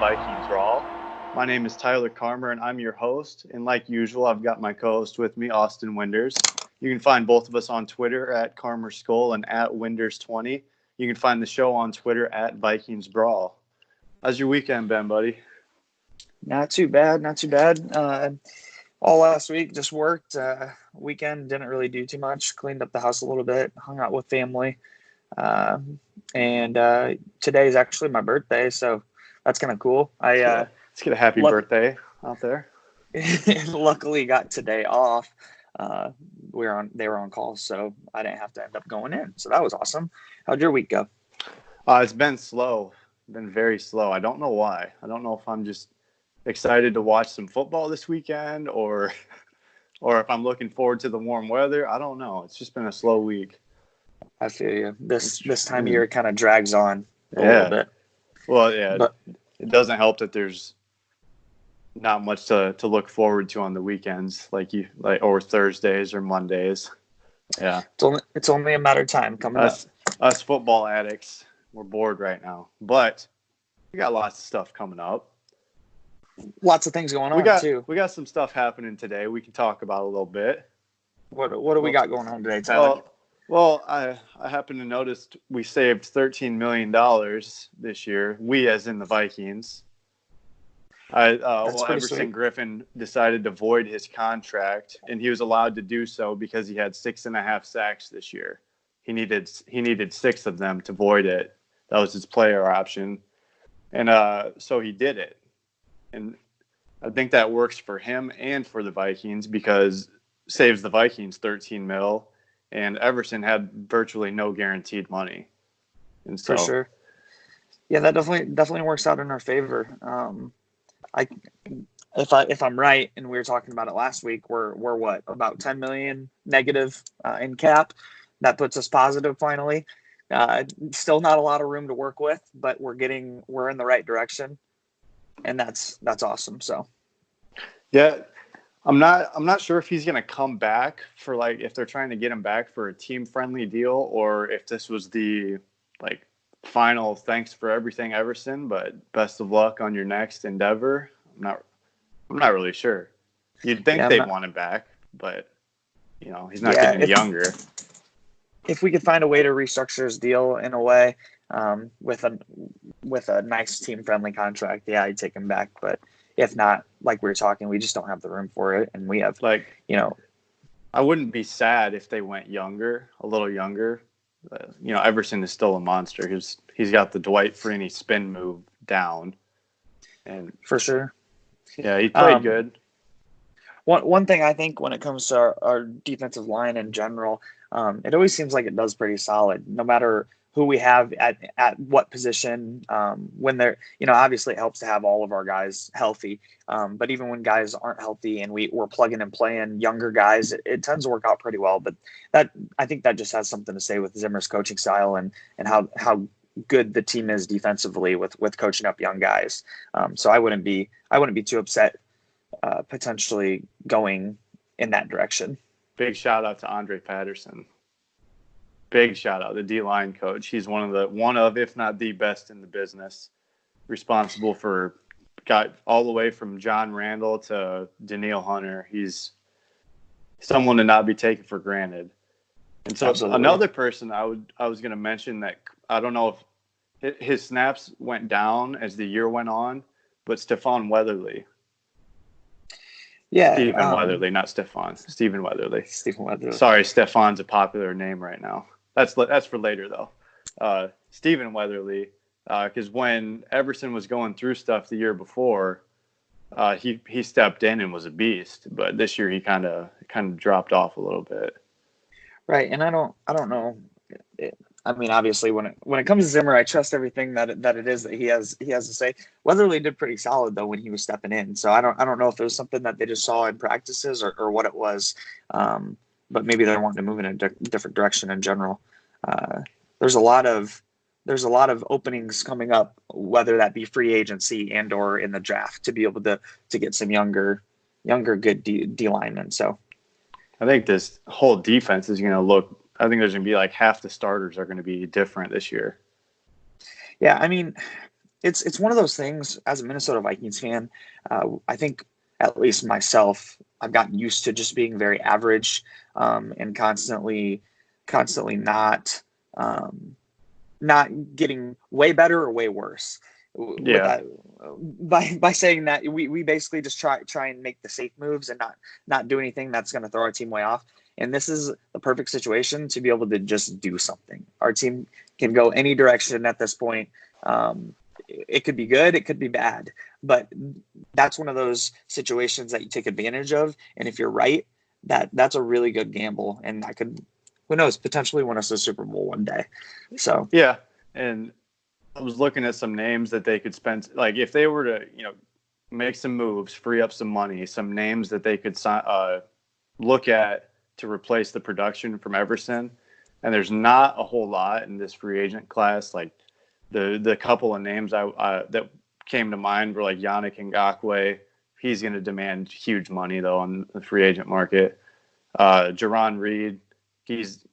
Vikings Brawl. My name is Tyler Carmer, and I'm your host. And like usual, I've got my co-host with me, Austen Winders. You can find both of us on Twitter at Carmer Skull and at Winders20. You can find the show on Twitter at Vikings Brawl. How's your weekend been, buddy? Not too bad. All last week, just worked. Weekend, didn't really do too much. Cleaned up the house a little bit, hung out with family. And today is actually my birthday, so that's kind of cool. Let's get a happy birthday out there. Luckily got today off. They were on call, so I didn't have to end up going in. So that was awesome. How'd your week go? It's been slow. Been very slow. I don't know why. I don't know if I'm just excited to watch some football this weekend or if I'm looking forward to the warm weather. I don't know. It's just been a slow week. I feel you. This time of year kind of drags on a little bit. Well, yeah, but it doesn't help that there's not much to look forward to on the weekends, or Thursdays or Mondays. Yeah, it's only a matter of time coming up. Us football addicts, we're bored right now, but we got lots of stuff coming up. Lots of things going on too. We got some stuff happening today. We can talk about a little bit. What do we got going on today, Tyler? Well, I happen to notice we saved $13 million this year. We, as in the Vikings. Everson sweet. Griffin decided to void his contract, and he was allowed to do so because he had 6.5 sacks this year. He needed 6 of them to void it. That was his player option, and so he did it. And I think that works for him and for the Vikings because it saves the Vikings $13 million, and Everson had virtually no guaranteed money. And so, for sure. Yeah, that definitely works out in our favor. If I'm right, and we were talking about it last week, we're what, about 10 million negative in cap. That puts us positive finally. Still not a lot of room to work with, but we're in the right direction. And that's awesome. So, yeah, I'm not sure if he's going to come back for if they're trying to get him back for a team friendly deal or if this was the final thanks for everything, Everson. But best of luck on your next endeavor. I'm not really sure. You'd think they'd want him back, but he's not getting younger. If we could find a way to restructure his deal in a way. With a nice team-friendly contract, I'd take him back. But if not, like we were talking, we just don't have the room for it, and we have I wouldn't be sad if they went a little younger. Everson is still a monster. He's got the Dwight Freeney spin move down, and for sure, yeah, he played good. One thing I think when it comes to our defensive line in general, it always seems like it does pretty solid, no matter who we have at what position, when they're, obviously it helps to have all of our guys healthy. But even when guys aren't healthy and we're plugging and playing younger guys, it tends to work out pretty well. But I think that just has something to say with Zimmer's coaching style and how good the team is defensively with coaching up young guys. So I wouldn't be too upset potentially going in that direction. Big shout out to Andre Patterson. Big shout out, the D-line coach. He's one of, if not the best in the business, responsible for got all the way from John Randall to Danielle Hunter. He's someone to not be taken for granted. And so Another person I was going to mention that I don't know if his snaps went down as the year went on, but Stephon Weatherly. Yeah, Stephen Weatherly, not Stephon. Stephen Weatherly. Stephen Weatherly. Sorry, Stephon's a popular name right now. That's for later, though. Stephen Weatherly, because when Everson was going through stuff the year before, he stepped in and was a beast. But this year he kind of dropped off a little bit. Right, and I don't know. I mean, obviously, when it comes to Zimmer, I trust everything that it is that he has to say. Weatherly did pretty solid though when he was stepping in. So I don't know if it was something that they just saw in practices or what it was. But maybe they're wanting to move in a different direction in general. There's a lot of openings coming up, whether that be free agency and or in the draft, to be able to get some younger good D linemen. So I think this whole defense is going to look. I think there's going to be half the starters are going to be different this year. Yeah, I mean, it's one of those things as a Minnesota Vikings fan. I think at least myself, I've gotten used to just being very average, and constantly not getting way better or way worse. With Yeah. that, by saying that, we basically just try and make the safe moves and not do anything that's going to throw our team way off. And this is the perfect situation to be able to just do something. Our team can go any direction at this point. It could be good, it could be bad, but that's one of those situations that you take advantage of. And if you're right, that's a really good gamble, and that could, who knows, potentially win us a Super Bowl one day. So Yeah. And I was looking at some names that they could spend. Like if they were to, make some moves, free up some money, some names that they could look at to replace the production from Everson. And there's not a whole lot in this free agent class. Like the couple of names that came to mind were like Yannick Ngakoue. He's going to demand huge money though on the free agent market. Jerron Reed, he's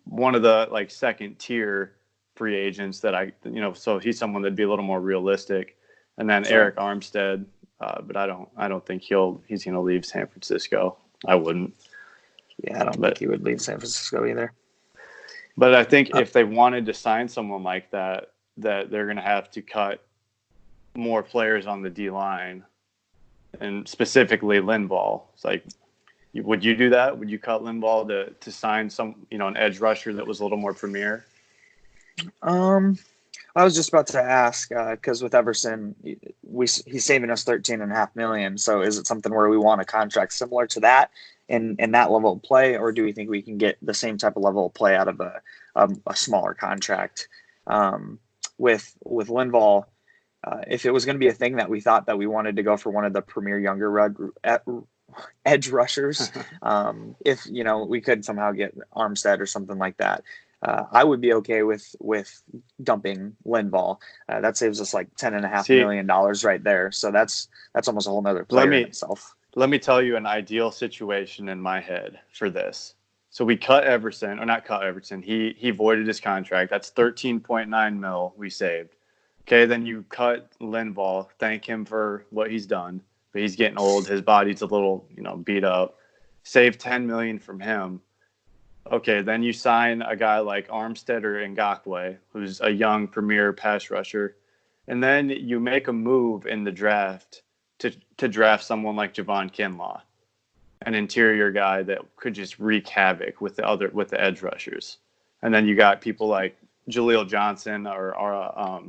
one of the like second tier free agents that so he's someone that'd be a little more realistic. And then Sure. Eric Armstead, but I don't think he's going to leave San Francisco. I wouldn't. Yeah, I don't think he would leave San Francisco either. But I think if they wanted to sign someone like that they're going to have to cut more players on the D line, and specifically Linval. It's like, would you do that? Would you cut Linval to sign an edge rusher that was a little more premier? I was just about to ask, because with Everson, he's saving us $13.5 million. So is it something where we want a contract similar to that in that level of play, or do we think we can get the same type of level of play out of a smaller contract? With Linval, if it was going to be a thing that we thought that we wanted to go for one of the premier younger edge rushers, if we could somehow get Armstead or something like that, I would be okay with dumping Linval. That saves us like $10.5 million right there. So that's almost a whole nother player in itself. Let me tell you an ideal situation in my head for this. So we cut Everson, or not cut Everson. He voided his contract. That's $13.9 million we saved. Okay, then you cut Linval. Thank him for what he's done, but he's getting old. His body's a little, beat up. Save $10 million from him. Okay, then you sign a guy like Armstead or Ngakoue, who's a young premier pass rusher, and then you make a move in the draft to draft someone like Javon Kinlaw, an interior guy that could just wreak havoc with the edge rushers. And then you got people like Jaleel Johnson or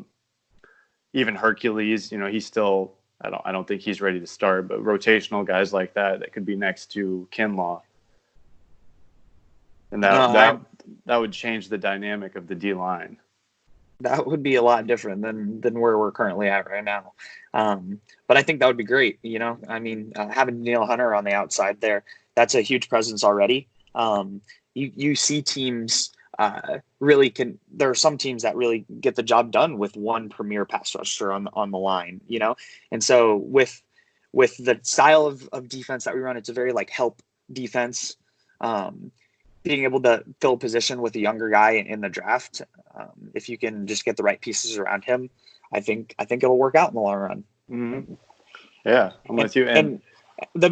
even Hercules. He's still, I don't think he's ready to start, but rotational guys like that could be next to Kinlaw. And that would change the dynamic of the D line. That would be a lot different than where we're currently at right now. But I think that would be great. Having Neil Hunter on the outside there, that's a huge presence already. You see teams there are some teams that really get the job done with one premier pass rusher on the line, And so with the style of defense that we run, it's a very like help defense. Being able to fill a position with a younger guy in the draft, if you can just get the right pieces around him, I think it'll work out in the long run. Mm-hmm. Yeah, I'm with you. And the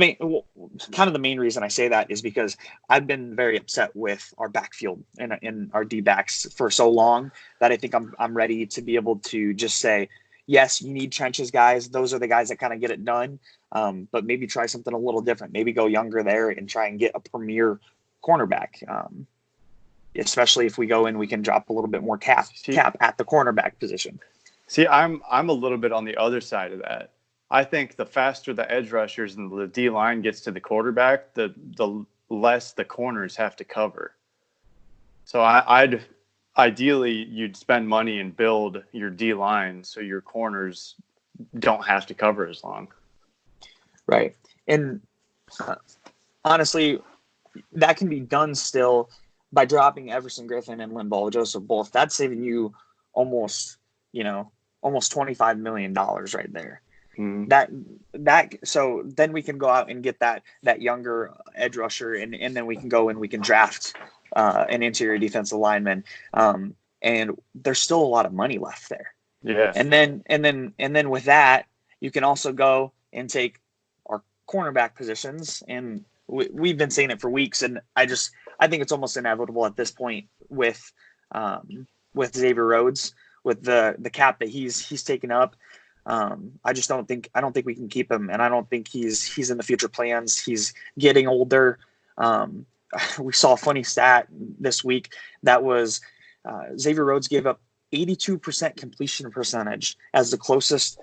main reason I say that is because I've been very upset with our backfield and our D backs for so long that I think I'm ready to be able to just say, yes, you need trenches guys. Those are the guys that kind of get it done. But maybe try something a little different. Maybe go younger there and try and get a premier cornerback, especially if we go in, we can drop a little bit more cap at the cornerback position. See, I'm a little bit on the other side of that. I think the faster the edge rushers and the D line gets to the quarterback, the less the corners have to cover. So ideally you'd spend money and build your D line so your corners don't have to cover as long. Right. And honestly, that can be done still by dropping Everson Griffin and Linval Joseph both. That's saving you almost $25 million right there. Mm-hmm. So then we can go out and get that younger edge rusher, and then we can go and we can draft an interior defensive lineman. And there's still a lot of money left there. Yes. And then with that, you can also go and take our cornerback positions. And we've been saying it for weeks. And I think it's almost inevitable at this point with Xavier Rhodes, with the cap that he's taken up. I don't think we can keep him, and I don't think he's in the future plans. He's getting older. We saw a funny stat this week that was Xavier Rhodes gave up 82% completion percentage as the closest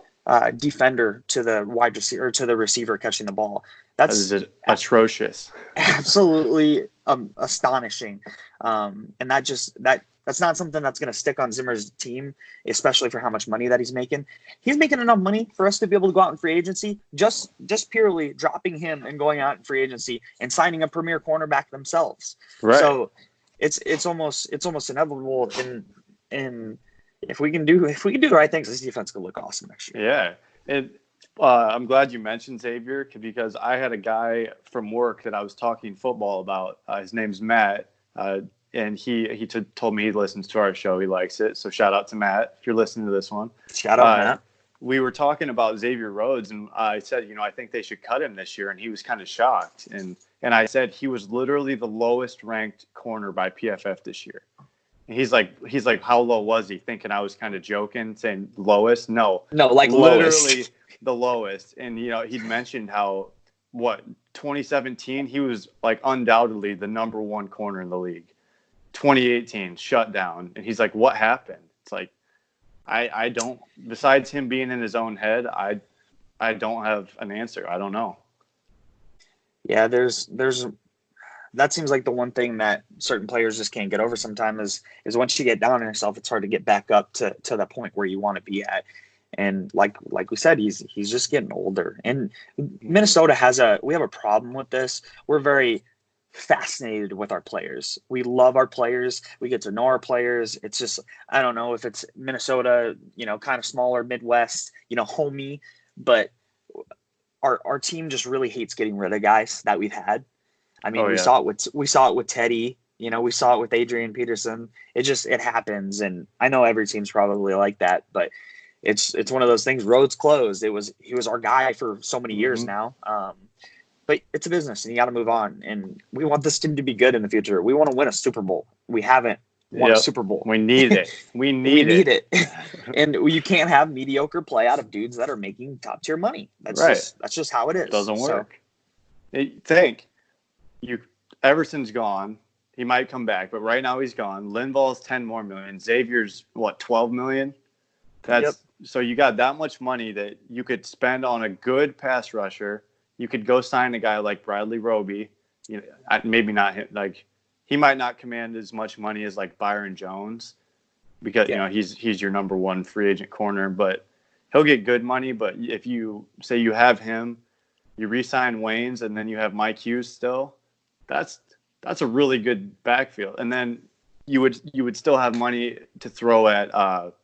defender to the wide receiver, or to the receiver catching the ball. That's atrocious. Absolutely astonishing. And that's not something that's going to stick on Zimmer's team, especially for how much money that he's making. He's making enough money for us to be able to go out in free agency, just purely dropping him and going out in free agency and signing a premier cornerback themselves. Right. So it's almost inevitable. And if we can do the right things, this defense could look awesome next year. Yeah. And I'm glad you mentioned Xavier, because I had a guy from work that I was talking football about. His name's Matt. And he told me he listens to our show. He likes it. So shout out to Matt if you're listening to this one. Shout out, Matt. We were talking about Xavier Rhodes, and I said, I think they should cut him this year. And he was kind of shocked. And I said he was literally the lowest ranked corner by PFF this year. And he's like, how low was he? Thinking I was kind of joking, saying lowest. No, like literally lowest. The lowest. And he'd mentioned how 2017 he was like undoubtedly the number one corner in the league. 2018 shut down, and he's like, what happened? It's like, I don't, besides him being in his own head, I don't have an answer. I don't know. Yeah, there's that seems like the one thing that certain players just can't get over sometimes is once you get down on yourself, it's hard to get back up to the point where you want to be at. And like we said, he's just getting older. And Minnesota we have a problem with this. We're very fascinated with our players. We love our players. We get to know our players. It's just, I don't know if it's Minnesota, kind of smaller, Midwest, homey, but our team just really hates getting rid of guys that we've had. I mean, we saw it with Teddy, we saw it with Adrian Peterson. It happens. And I know every team's probably like that, but it's one of those things. Roads closed. He was our guy for so many years now. But it's a business, and you got to move on. And we want this team to be good in the future. We want to win a Super Bowl. We haven't won a Super Bowl. We need it. We need it. And you can't have mediocre play out of dudes that are making top tier money. That's just how it is. Doesn't work. Everson's gone. He might come back, but right now he's gone. Linval's 10 more million. Xavier's 12 million. So you got that much money that you could spend on a good pass rusher. You could go sign a guy like Bradley Roby. Maybe not him. Like, he might not command as much money as like Byron Jones, because he's your number one free agent corner, but he'll get good money. But if you say you have him, you re-sign Waynes, and then you have Mike Hughes still, that's a really good backfield. And then you would still have money to throw at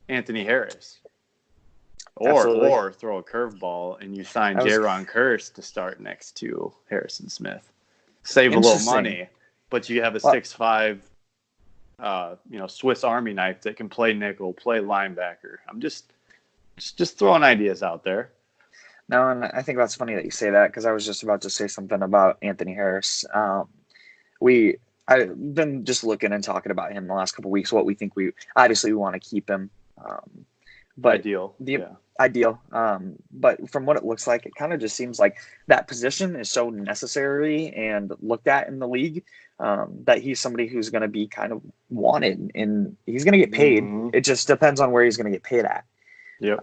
Anthony Harris. Or throw a curveball and you sign Jaron Kearse to start next to Harrison Smith. Save a little money, but you have a 6'5", Swiss Army knife that can play nickel, play linebacker. I'm just throwing ideas out there. No, and I think that's funny that you say that, because I was just about to say something about Anthony Harris. I've been just looking and talking about him the last couple of weeks. What we think we want to keep him. But ideal. Ideal. But from what it looks like, it kind of just seems like that position is so necessary and looked at in the league, that he's somebody who's going to be kind of wanted, and he's going to get paid. Mm-hmm. It just depends on where he's going to get paid at. Yep.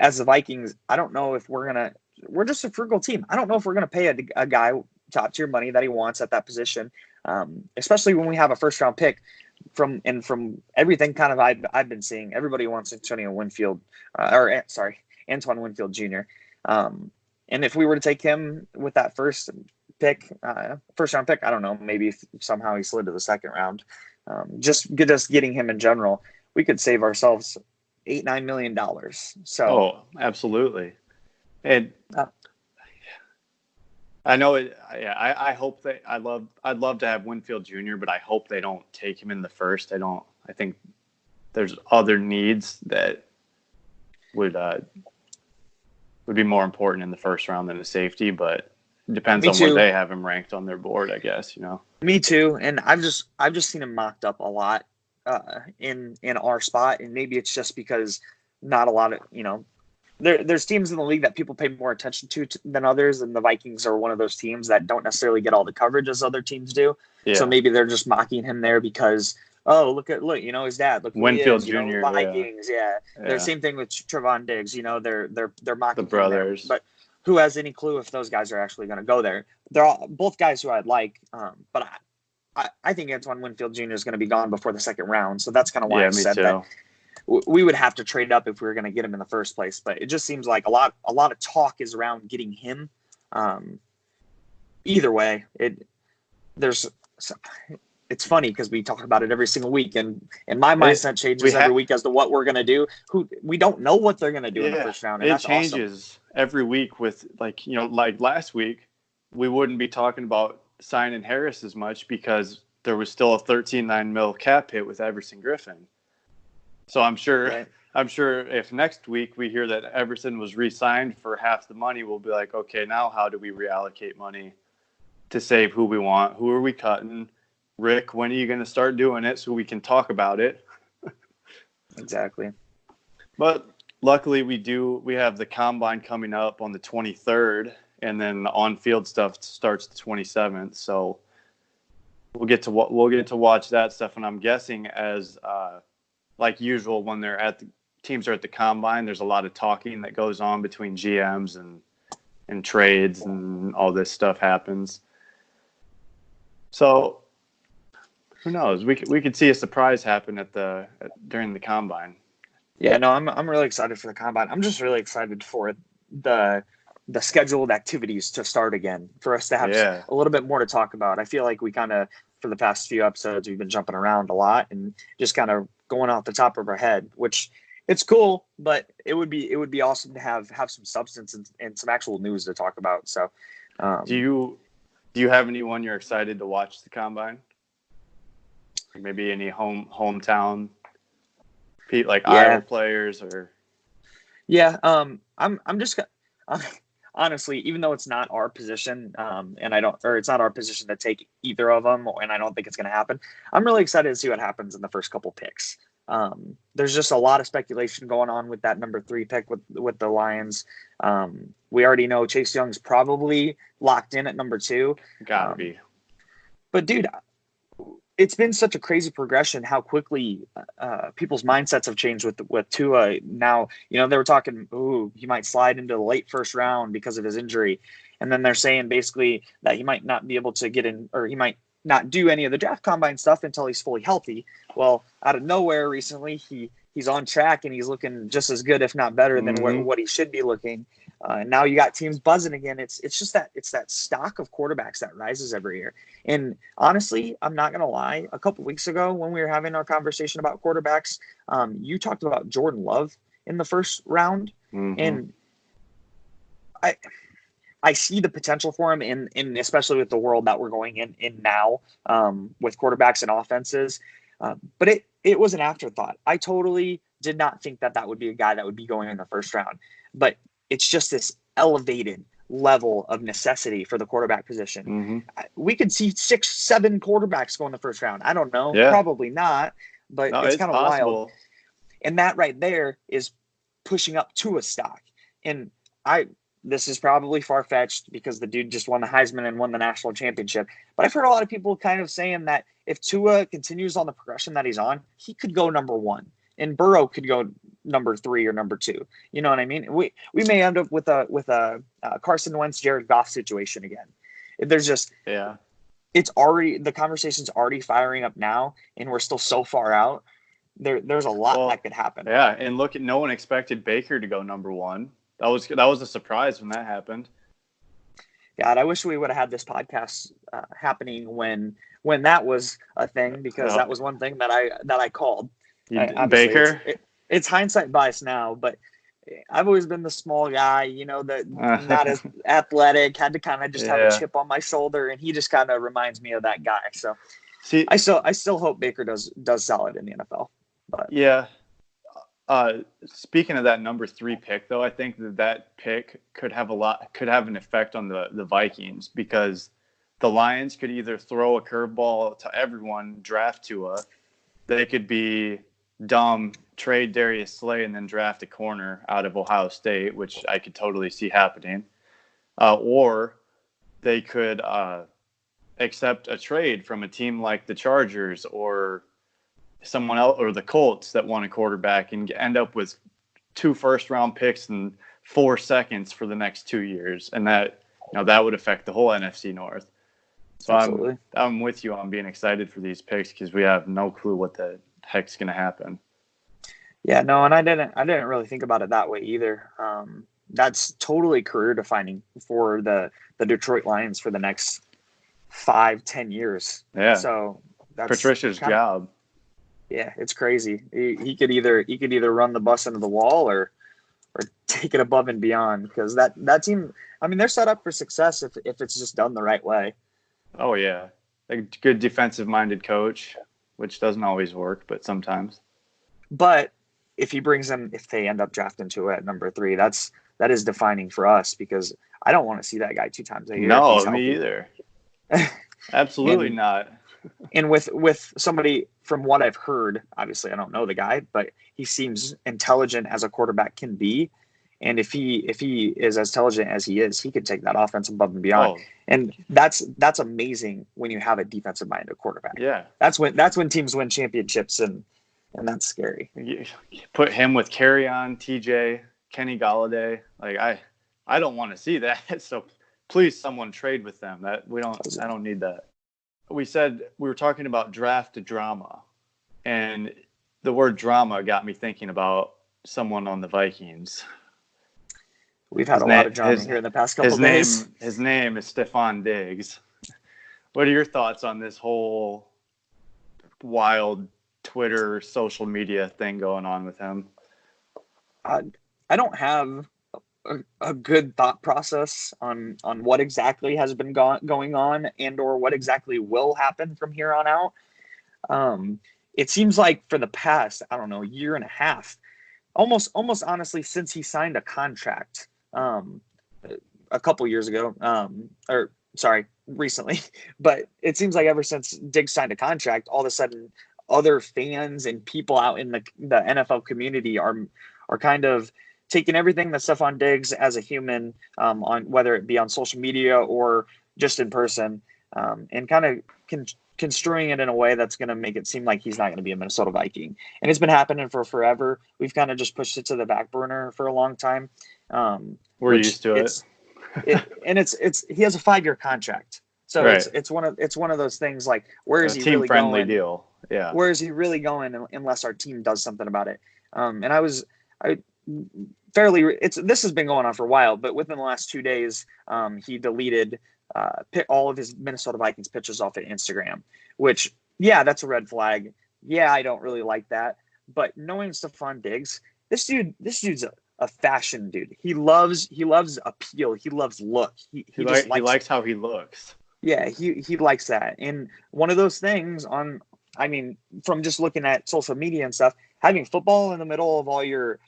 As the Vikings, I don't know if we're just a frugal team. I don't know if we're going to pay a guy top tier money that he wants at that position, especially when we have a first round pick. From everything kind of I've been seeing, everybody wants Antoine Winfield Jr. And if we were to take him with that first round pick, I don't know, maybe if somehow he slid to the second round, just getting him in general, we could save ourselves $8-9 million. So absolutely. And I know it. Yeah, I hope that I'd love to have Winfield Jr., but I hope they don't take him in the first. I think there's other needs that would be more important in the first round than a safety, but it depends on where they have him ranked on their board, I guess, Me too. And I've just seen him mocked up a lot in our spot, and maybe it's just because not a lot of, there's teams in the league that people pay more attention to than others, and the Vikings are one of those teams that don't necessarily get all the coverage as other teams do. Yeah. So maybe they're just mocking him there because, look, his dad, look, Winfield Jr. Vikings, yeah. The same thing with Trevon Diggs. They're mocking the brothers, but who has any clue if those guys are actually going to go there? They're all both guys who I'd like, but I think Antoine Winfield Jr. is going to be gone before the second round, so that's kind of why I said that we would have to trade up if we were going to get him in the first place. But it just seems like a lot of talk is around getting him. Either way, it's funny because we talk about it every single week, and my mindset changes every week as to what we're going to do. We don't know what they're going to do in the first round. And it changes every week with like last week, we wouldn't be talking about signing Harris as much because there was still a $13.9 million cap hit with Everson Griffin. So I'm sure if next week we hear that Everson was re-signed for half the money, we'll be like, okay, now how do we reallocate money to save who we want? Who are we cutting? Rick, when are you going to start doing it so we can talk about it? Exactly. But luckily we have the combine coming up on the 23rd, and then the on-field stuff starts the 27th. So we'll get to watch that stuff. And I'm guessing as like usual, when teams are at the combine, there's a lot of talking that goes on between GMs and trades, and all this stuff happens. So who knows? We could see a surprise happen during the combine. Yeah, no, I'm really excited for the combine. I'm just really excited for the scheduled activities to start again, for us to have a little bit more to talk about. I feel like we kind of, for the past few episodes, we've been jumping around a lot and just kind of going off the top of our head, which it's cool, but it would be awesome to have some substance and some actual news to talk about. So, do you have anyone you're excited to watch the combine? Maybe any hometown Iowa players or? Yeah, I'm just honestly, even though it's not our position, and it's not our position to take either of them, and I don't think it's going to happen. I'm really excited to see what happens in the first couple picks. There's just a lot of speculation going on with that number 3 pick with the Lions. We already know Chase Young's probably locked in at number 2. Gotta be. But dude, it's been such a crazy progression how quickly people's mindsets have changed with Tua. Now, they were talking, he might slide into the late first round because of his injury. And then they're saying basically that he might not be able to get in, or he might not do any of the draft combine stuff until he's fully healthy. Well, out of nowhere recently, he's on track and he's looking just as good, if not better than what he should be looking. And now you got teams buzzing again. It's just that stock of quarterbacks that rises every year. And honestly, I'm not going to lie. A couple weeks ago when we were having our conversation about quarterbacks, you talked about Jordan Love in the first round. And I see the potential for him in especially with the world that we're going in now, with quarterbacks and offenses. But it was an afterthought. I totally did not think that would be a guy that would be going in the first round. But it's just this elevated level of necessity for the quarterback position. We could see 6-7 quarterbacks go in the first round. I don't know. Yeah. Probably not, but it's kind of wild. And that right there is pushing up to a stock. And this is probably far-fetched because the dude just won the Heisman and won the national championship. But I've heard a lot of people kind of saying that if Tua continues on the progression that he's on, he could go number 1. And Burrow could go number 3 or number 2. You know what I mean? We may end up with a Carson Wentz, Jared Goff situation again. There's just it's already, the conversation's already firing up now, and we're still so far out. There's a lot that could happen. Yeah, and no one expected Baker to go number 1. That was a surprise when that happened. God, I wish we would have had this podcast happening when that was a thing, because that was one thing that I called. Baker? It's hindsight bias now, but I've always been the small guy, that not as athletic, had to kind of just have a chip on my shoulder, and he just kind of reminds me of that guy. So I still hope Baker does solid in the NFL. But Yeah. Speaking of that number 3 pick, though, I think that pick could have an effect on the Vikings, because the Lions could either throw a curveball to everyone, draft Tua. They could be dumb, trade Darius Slay, and then draft a corner out of Ohio State, which I could totally see happening. Or they could accept a trade from a team like the Chargers or someone else, or the Colts, that want a quarterback, and end up with 2 first-round picks and 4 seconds for the next 2 years, and that would affect the whole NFC North. So Absolutely. I'm with you on being excited for these picks, because we have no clue what the heck's going to happen. Yeah, no, and I didn't really think about it that way either. That's totally career defining for the Detroit Lions for the next 5-10 years. Yeah. So that's Patricia's job. Yeah, it's crazy. He could either run the bus into the wall or take it above and beyond, because that team, I mean, they're set up for success if it's just done the right way. Oh yeah, a good defensive-minded coach, which doesn't always work, but sometimes. But if they end up drafting Tua at number 3, that is defining for us, because I don't want to see that guy 2 times a year. No, me either. Absolutely not. And with somebody, from what I've heard, obviously I don't know the guy, but he seems intelligent as a quarterback can be. And if he is as intelligent as he is, he could take that offense above and beyond. Oh. And that's amazing when you have a defensive minded quarterback. Yeah. That's when teams win championships, and that's scary. You put him with Carry-On, TJ, Kenny Galladay. Like I don't want to see that. So please, someone trade with them. I don't need that. We were talking about draft drama, and the word drama got me thinking about someone on the Vikings. We've had a lot of drama here in the past couple of days. His name is Stefon Diggs. What are your thoughts on this whole wild Twitter, social media thing going on with him? I don't have a good thought process on what exactly has been going on and or what exactly will happen from here on out. It seems like for the past, I don't know, year and a half, almost honestly, since he signed a contract a couple years ago, recently, but it seems like ever since Diggs signed a contract, all of a sudden other fans and people out in the NFL community are kind of taking everything that Stefon Diggs as a human, on whether it be on social media or just in person, and kind of construing it in a way that's going to make it seem like he's not going to be a Minnesota Viking. And it's been happening for forever. We've kind of just pushed it to the back burner for a long time. We're used to it. And he has a 5-year contract. So right. it's one of those things like, where is he really going? Team-friendly deal. Yeah. Where is he really going unless our team does something about it? This has been going on for a while, but within the last 2 days, he deleted all of his Minnesota Vikings pictures off of Instagram, which, yeah, that's a red flag. Yeah, I don't really like that. But knowing Stefon Diggs, this dude's a fashion dude. He loves appeal. He loves look. He likes how he looks. Yeah, he likes that. And one of those things from just looking at social media and stuff, having football in the middle of all your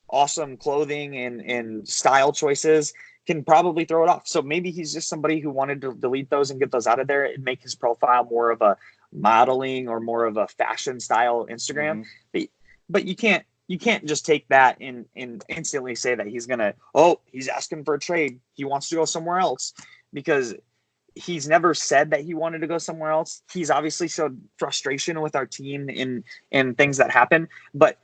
awesome clothing and style choices can probably throw it off. So maybe he's just somebody who wanted to delete those and get those out of there and make his profile more of a modeling or more of a fashion style Instagram. Mm-hmm. But you can't just take that and instantly say that he's asking for a trade. He wants to go somewhere else, because he's never said that he wanted to go somewhere else. He's obviously showed frustration with our team in things that happen, but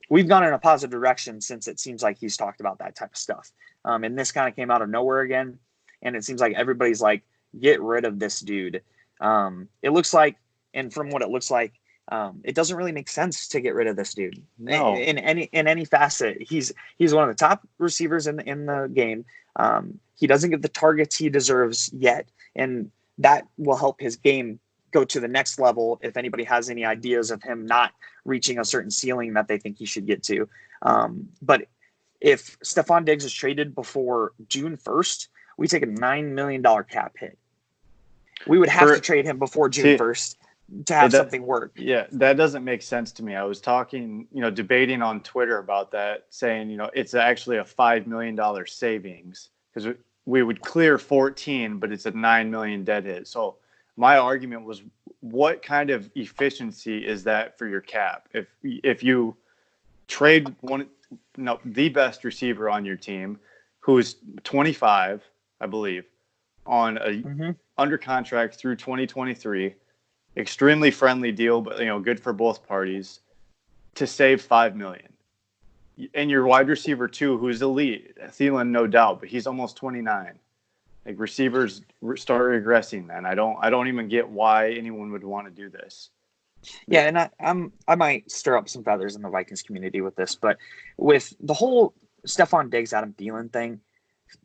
we've gone in a positive direction since it seems like he's talked about that type of stuff. And this kind of came out of nowhere again. And it seems like everybody's like, get rid of this dude. It looks like, and from what it looks like, it doesn't really make sense to get rid of this dude. No. In any facet. He's one of the top receivers in the game. He doesn't get the targets he deserves yet, and that will help his game go to the next level if anybody has any ideas of him not reaching a certain ceiling that they think he should get to. But if Stefon Diggs is traded before June 1st, we take a $9 million cap hit. We would have to trade him before June 1st. to have something work. Yeah, that doesn't make sense to me. I was talking, debating on Twitter about that, saying, it's actually a $5 million savings because we would clear 14, but it's a 9 million dead hit. So my argument was, what kind of efficiency is that for your cap? If you trade the best receiver on your team, who is 25, I believe, on a under contract through 2023, extremely friendly deal, but good for both parties, to save $5 million. And your wide receiver too, who's elite, Thielen, no doubt, but he's almost 29. Like, receivers start regressing, then. I don't even get why anyone would want to do this. Yeah, and I might stir up some feathers in the Vikings community with this, but with the whole Stephon Diggs, Adam Thielen thing,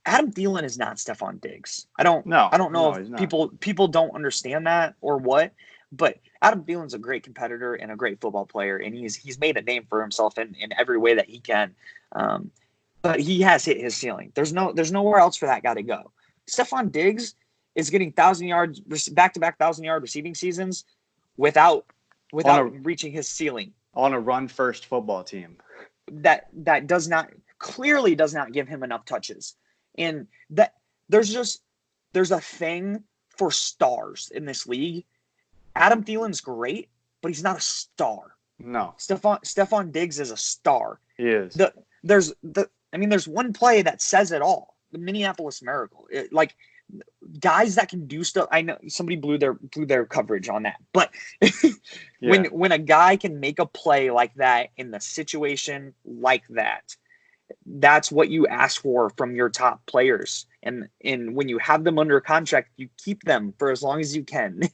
Adam Thielen is not Stephon Diggs. I don't know if people don't understand that or what, but Adam Thielen's a great competitor and a great football player, and he's made a name for himself in every way that he can. But he has hit his ceiling. There's nowhere else for that guy to go. Stephon Diggs is getting back-to-back 1,000-yard receiving seasons without reaching his ceiling on a run-first football team. That clearly does not give him enough touches, and that there's a thing for stars in this league. Adam Thielen's great, but he's not a star. No, Stephon Diggs is a star. He is. There's one play that says it all. The Minneapolis Miracle. Guys that can do stuff. I know somebody blew their coverage on that, but when a guy can make a play like that in the situation like that, that's what you ask for from your top players. And when you have them under contract, you keep them for as long as you can.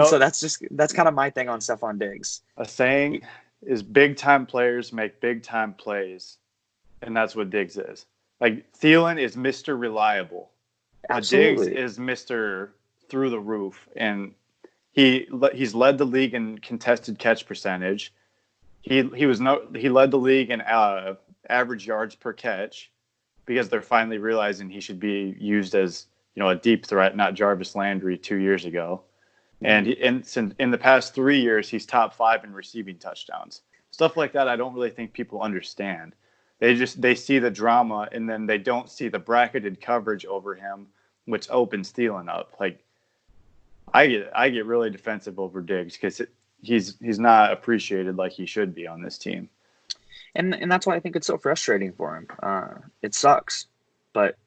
So that's kind of my thing on Stephon Diggs. A saying is, big time players make big time plays, and that's what Diggs is. Like, Thielen is Mr. Reliable. Absolutely. Diggs is Mr. Through the roof, and he's led the league in contested catch percentage. He led the league in average yards per catch, because they're finally realizing he should be used as a deep threat, not Jarvis Landry 2 years ago. And in the past 3 years, he's top 5 in receiving touchdowns. Stuff like that, I don't really think people understand. They see the drama, and then they don't see the bracketed coverage over him, which opens Thielen up. Like, I get really defensive over Diggs because he's not appreciated like he should be on this team. And that's why I think it's so frustrating for him. It sucks, but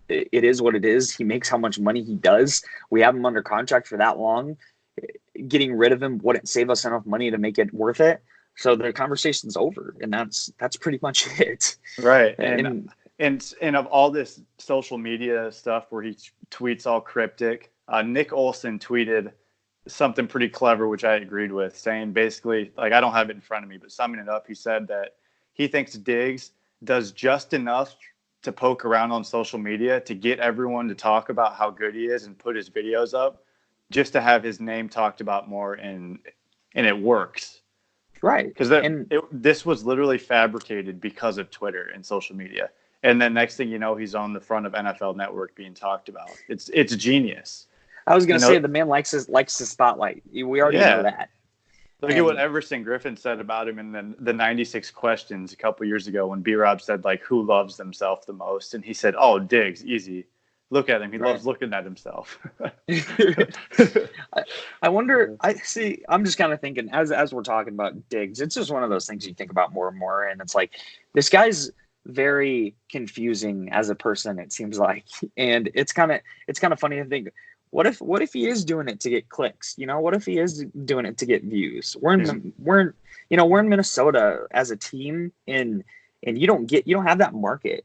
it is what it is. He makes how much money he does. We have him under contract for that long. Getting rid of him wouldn't save us enough money to make it worth it. So the conversation's over, and that's pretty much it. Right. And of all this social media stuff where he tweets all cryptic, Nick Austen tweeted something pretty clever, which I agreed with, saying basically, like, I don't have it in front of me, but summing it up, he said that he thinks Diggs does just enough to poke around on social media to get everyone to talk about how good he is and put his videos up, just to have his name talked about more, and it works. Right. Because this was literally fabricated because of Twitter and social media. And then next thing you know, he's on the front of NFL Network being talked about. It's genius. I was going to say, the man likes his spotlight. We already know that. Look at what Everson Griffin said about him in the 96 questions a couple years ago, when B-Rob said, like, who loves themselves the most? And he said, oh, Diggs, easy. Look at him. He loves looking at himself. I wonder, I'm just kind of thinking, as we're talking about Diggs, it's just one of those things you think about more and more. And it's like, this guy's very confusing as a person, it seems like. And it's kind of funny to think, what if he is doing it to get clicks? What if he is doing it to get views? We're in Minnesota as a team, and you don't have that market.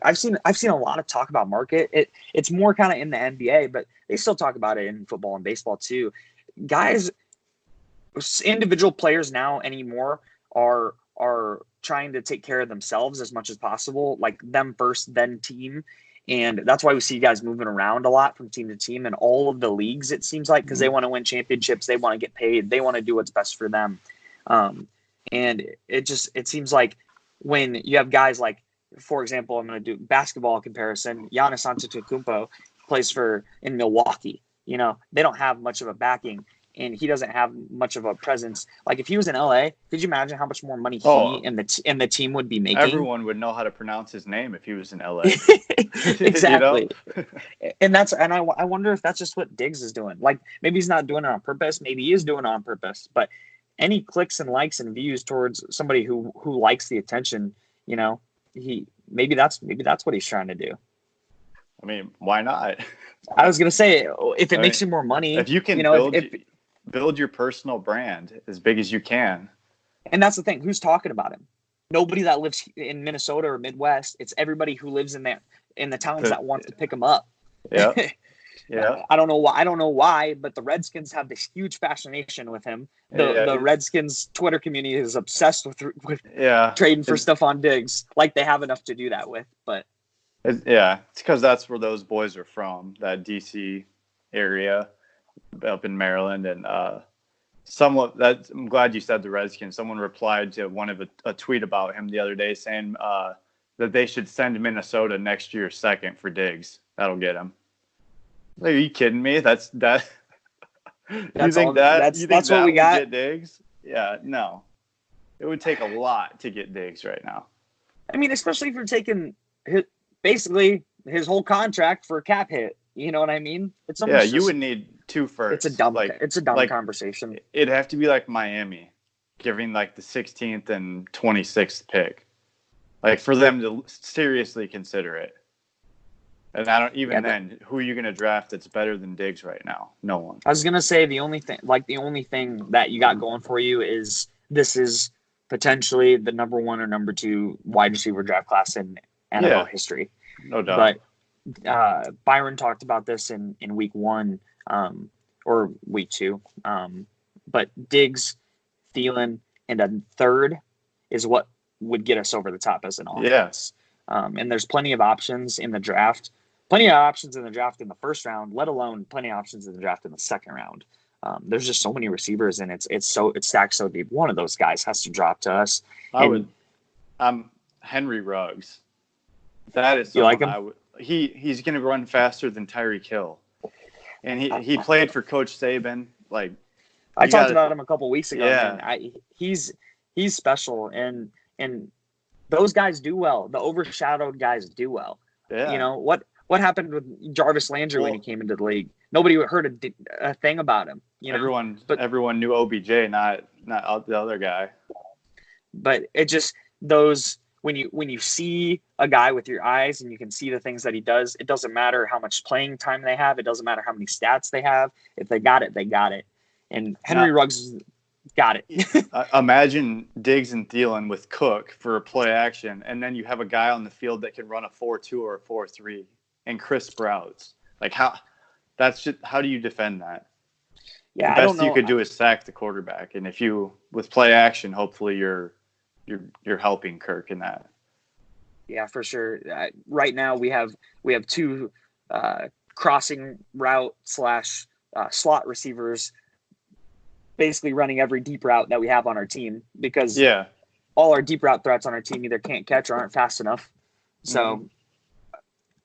I've seen a lot of talk about market. It's more kind of in the NBA, but they still talk about it in football and baseball too. Guys, individual players now anymore are trying to take care of themselves as much as possible, like them first, then team. And that's why we see guys moving around a lot from team to team in all of the leagues, it seems like, because they want to win championships. They want to get paid. They want to do what's best for them. And it seems like when you have guys like, for example, I'm going to do basketball comparison. Giannis Antetokounmpo plays in Milwaukee. They don't have much of a backing. and he doesn't have much of a presence. Like if he was in LA, could you imagine how much more money he Oh, and the team would be making? everyone would know how to pronounce his name if he was in LA. Exactly. You know? And I wonder if that's just what Diggs is doing. Like maybe he's not doing it on purpose. Maybe he is doing it on purpose. But any clicks and likes and views towards somebody who likes the attention, you know, maybe that's what he's trying to do. I mean, why not? I was gonna say if it makes you more money, if you can build your personal brand as big as you can. And that's the thing. Who's talking about him? Nobody that lives in Minnesota or Midwest. It's everybody who lives in the towns that wants to pick him up. Yeah. Yeah. I don't know why, but the Redskins have this huge fascination with him. The Redskins Twitter community is obsessed with trading for Stephon Diggs. Like they have enough to do that with, but it's because that's where those boys are from, that DC area up in Maryland. And I'm glad you said the Redskins. Someone replied to one of a tweet about him the other day saying that they should send Minnesota next year second for Diggs. That'll get him. Are you kidding me? That's what we got? Get Diggs? Yeah, no. It would take a lot to get Diggs right now. I mean, especially if you're taking basically his whole contract for a cap hit. You know what I mean? It's you would need 2 firsts. It's a dumb conversation. It'd have to be like Miami, giving like the 16th and 26th pick, like for them to seriously consider it. And I don't then. Who are you going to draft that's better than Diggs right now? No one. I was going to say the only thing that you got going for you is this is potentially the number 1 or number 2 wide receiver draft class in NFL history. No doubt. But Byron talked about this in week 1 or week 2. But Diggs, Thielen, and a third is what would get us over the top as an offense. Yeah. And there's plenty of options in the draft. Plenty of options in the draft in the first round, let alone plenty of options in the draft in the second round. There's just so many receivers, and it's stacked so deep. One of those guys has to drop to us. Henry Ruggs. That is you like him? He's going to run faster than Tyreek Hill, and he played for Coach Saban. Like I talked about him a couple weeks ago. Yeah. Man. He's special, and those guys do well. The overshadowed guys do well. Yeah. You know what happened with Jarvis Landry when he came into the league? Nobody heard a thing about him. You know? Everyone knew OBJ, not the other guy. But it just those when you see a guy with your eyes and you can see the things that he does, it doesn't matter how much playing time they have. It doesn't matter how many stats they have. If they got it, they got it. And Henry Ruggs got it. Imagine Diggs and Thielen with Cook for a play action, and then you have a guy on the field that can run a 4-2 or a 4-3, and Chris Sprouts. Like how do you defend that? Yeah, the best you could do is sack the quarterback, and if you with play action, hopefully you're helping Kirk in that. Yeah, for sure. Right now we have 2 crossing route / slot receivers basically running every deep route that we have on our team because all our deep route threats on our team either can't catch or aren't fast enough. So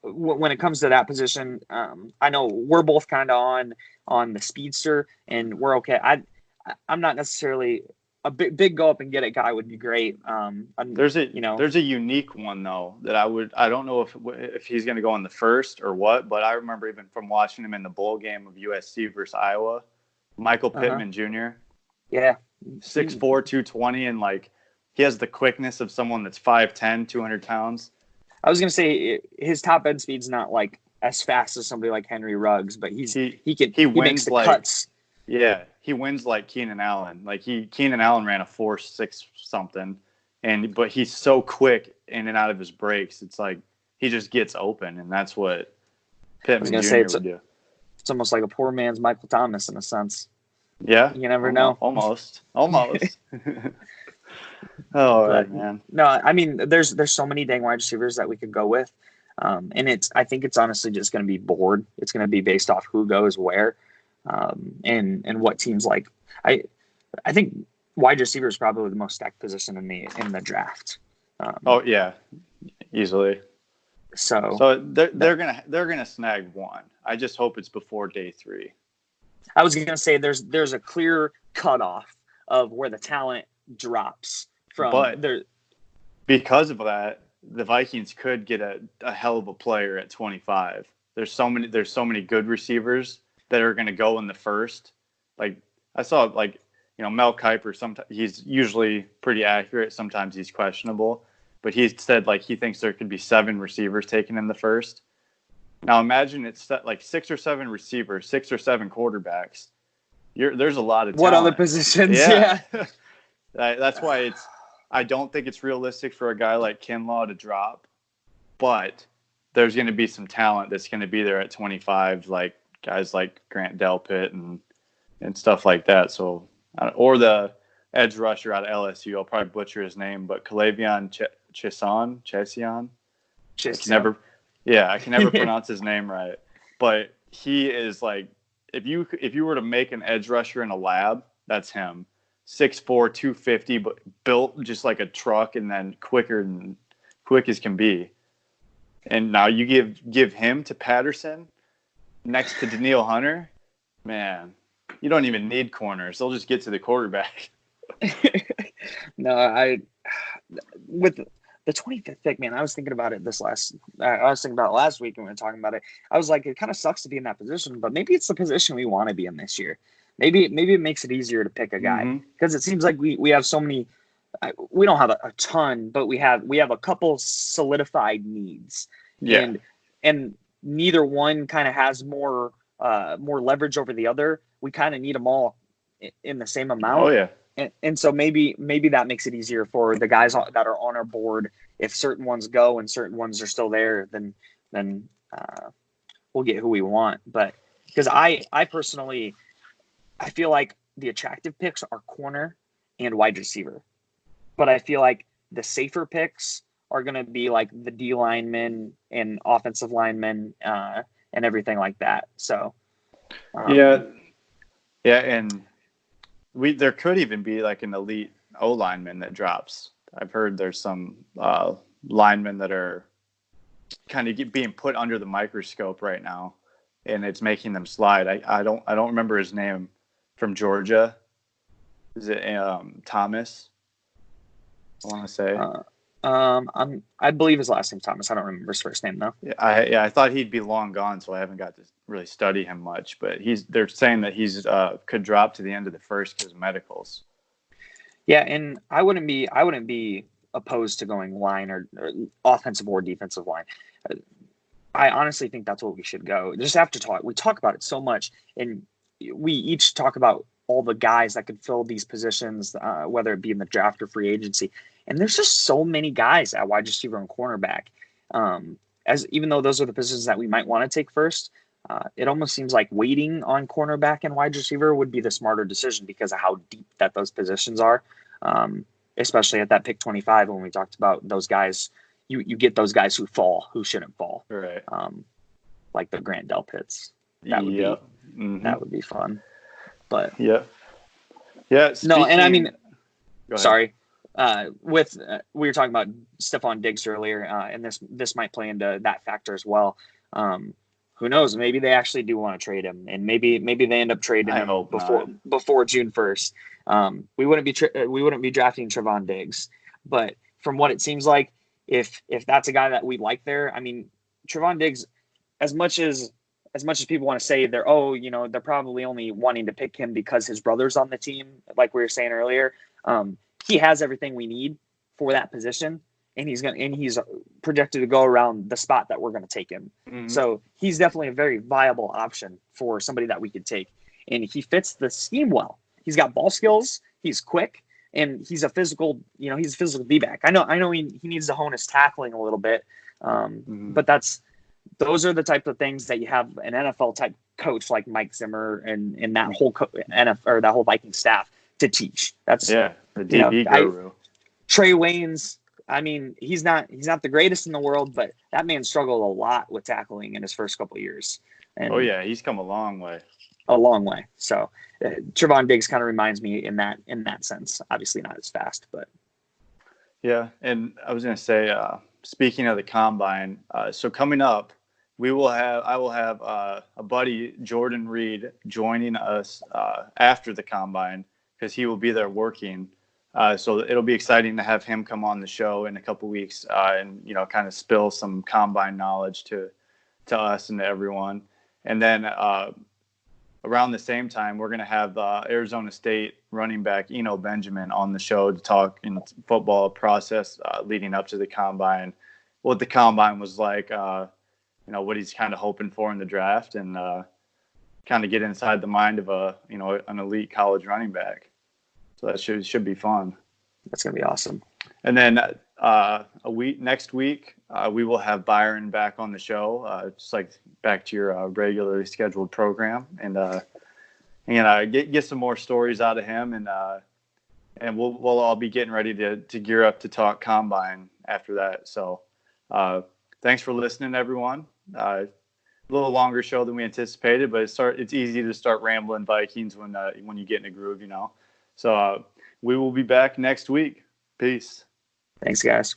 when it comes to that position, I know we're both kind of on the speedster and we're okay. I'm not necessarily a big go up and get it guy would be great. There's a unique one though that I don't know if he's going to go in the first or what, but I remember even from watching him in the bowl game of USC versus Iowa, Michael Pittman Jr. Yeah. 6'4", 220, and like he has the quickness of someone that's 5'10", 200 pounds. I was going to say his top end speed's not like as fast as somebody like Henry Ruggs, but he makes the cuts. Yeah, he wins like Keenan Allen. Like Keenan Allen ran a 4.6 something, but he's so quick in and out of his breaks. It's like he just gets open, and that's what Pittman Jr. would do. It's almost like a poor man's Michael Thomas in a sense. Yeah, you never know. Almost. Man. No, I mean, there's so many dang wide receivers that we could go with, and I think it's honestly just going to be board. It's going to be based off who goes where, and what teams like. I think wide receiver is probably the most stacked position in the draft. Easily. So they're gonna snag one. I just hope it's before day 3. I was going to say there's a clear cutoff of where the talent drops from. But because of that, the Vikings could get a hell of a player at 25. There's so many good receivers that are going to go in the first. Like I saw, like, Mel Kiper. Sometimes he's usually pretty accurate. Sometimes he's questionable, but he said like he thinks there could be 7 receivers taken in the first. Now imagine it's like 6 or 7 receivers, 6 or 7 quarterbacks. There's a lot of talent. What other positions? Yeah. That's why I don't think it's realistic for a guy like Kinlaw to drop, but there's going to be some talent that's going to be there at 25, like guys like Grant Delpit and stuff like that. So, or the edge rusher out of LSU, I'll probably butcher his name, but Kalavion Chesion. I can never pronounce his name right, but he is like, if you were to make an edge rusher in a lab, that's him. 6'4", 250, but built just like a truck, and then quick as can be. And now you give him to Patterson next to Danielle Hunter, man, you don't even need corners. They'll just get to the quarterback. No, with the 25th pick, man, I was thinking about it last week when we were talking about it. I was like, it kind of sucks to be in that position, but maybe it's the position we want to be in this year. Maybe it makes it easier to pick a guy, because it seems like we have so many. We don't have a ton, but we have a couple solidified needs, and neither one kind of has more leverage over the other. We kind of need them all in the same amount. Oh yeah. And so maybe that makes it easier for the guys that are on our board. If certain ones go and certain ones are still there, then we'll get who we want. But because I personally, I feel like the attractive picks are corner and wide receiver, but I feel like the safer picks are going to be like the D linemen and offensive linemen and everything like that. So and there could even be like an elite O lineman that drops. I've heard there's some linemen that are kind of being put under the microscope right now, and it's making them slide. I don't remember his name. From Georgia, is it Thomas? I want to say. I believe his last name Thomas. I don't remember his first name though. I thought he'd be long gone, so I haven't got to really study him much. But they're saying that he's could drop to the end of the first because of medicals. Yeah, and I wouldn't be opposed to going line or offensive or defensive line. I honestly think that's what we should go. Just have to talk. We talk about it so much, and we each talk about all the guys that could fill these positions, whether it be in the draft or free agency. And there's just so many guys at wide receiver and cornerback. Even though those are the positions that we might want to take first, it almost seems like waiting on cornerback and wide receiver would be the smarter decision because of how deep that those positions are, especially at that pick 25 when we talked about those guys. You get those guys who shouldn't fall, right? Like the Grant Delpits. That would be fun. But yeah. No, and I mean, sorry. We were talking about Stephon Diggs earlier, and this might play into that factor as well. Who knows? Maybe they actually do want to trade him, and maybe they end up trading him before June 1st. We wouldn't be drafting Trevon Diggs, but from what it seems like, if that's a guy that we like there, I mean, Trevon Diggs, as much as people want to say they're probably only wanting to pick him because his brother's on the team, like we were saying earlier. He has everything we need for that position, and he's projected to go around the spot that we're going to take him. Mm-hmm. So he's definitely a very viable option for somebody that we could take, and he fits the scheme well. He's got ball skills, he's quick, and he's a physical D-back. I know he needs to hone his tackling a little bit, but those are the type of things that you have an NFL type coach like Mike Zimmer and that whole that whole Viking staff to teach. That's the DB guru. Trey Waynes. I mean, he's not the greatest in the world, but that man struggled a lot with tackling in his first couple of years. And he's come a long way. A long way. So Trevon Diggs kind of reminds me in that sense. Obviously not as fast, but yeah. And I was going to say, speaking of the combine, so coming up I will have a buddy, Jordan Reed, joining us after the combine because he will be there working. So it'll be exciting to have him come on the show in a couple weeks and kind of spill some combine knowledge to us and to everyone. And then around the same time, we're going to have Arizona State running back Eno Benjamin on the show to talk in football process leading up to the combine, what the combine was like. What he's kind of hoping for in the draft, and kind of get inside the mind of an elite college running back. So that should be fun. That's gonna be awesome. And then next week we will have Byron back on the show, just like back to your regularly scheduled program, and get some more stories out of him, and we'll all be getting ready to gear up to talk combine after that. So thanks for listening, everyone. A little longer show than we anticipated, but it's easy to start rambling Vikings when you get in a groove, So we will be back next week. Peace. Thanks, guys.